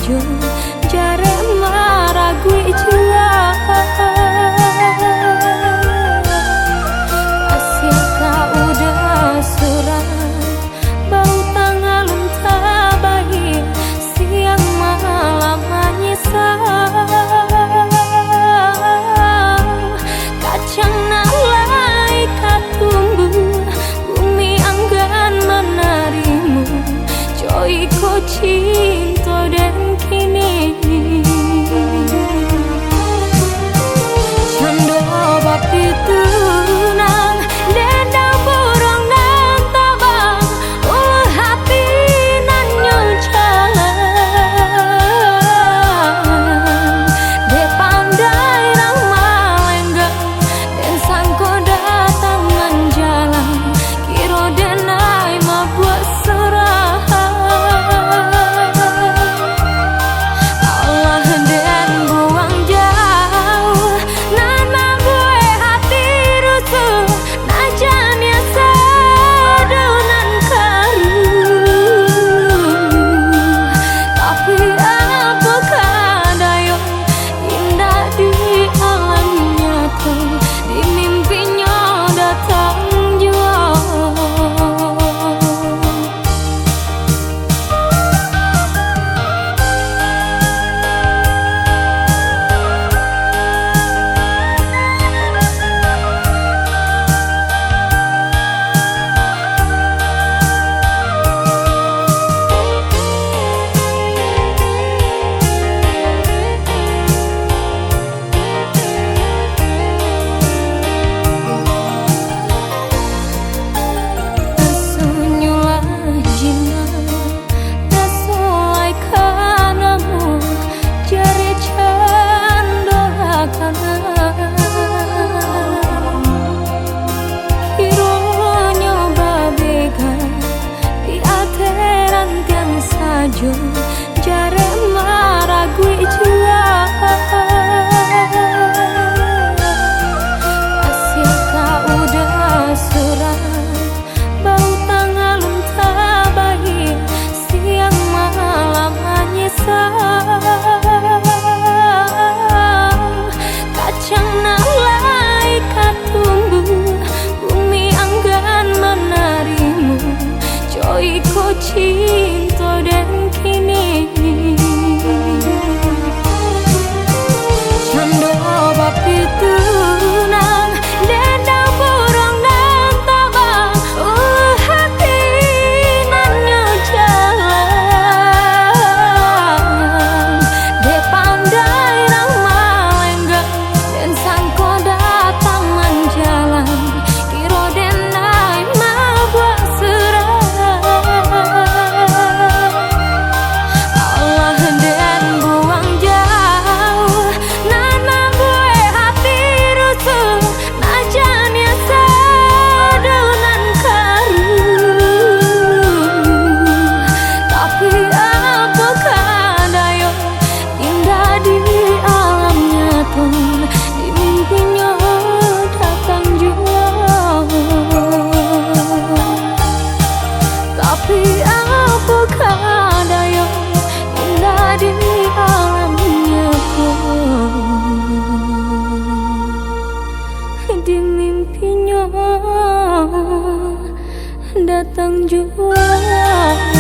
saja jare maragui jua. Kasih kau udah surat bau tanggal entah baik siang malam menyesal. Kacang nalai katumbuh bumi anggan menarimu joy ko cinta dan kini cando bapi tunang denda burung nan tabang ulu hati nan nyucalan de pandai rang malenggang dan sangko datang menjalan kiro denai mabuat serah. Jare maragui jua. Kasih kau udah surat bau tanggal entah baik siang malam menyesal. Kacang nalai katumbuh bumi anggan menarimu joy ko cinta dan kini cando bapi tunang denda burung nan tabang hati nan nyucalan de pandai rang malenggang dan sangko datang menjalan kiro denai mabuat serah. Tapi apakah daya indah di alamnya pun di mimpinya datang jua.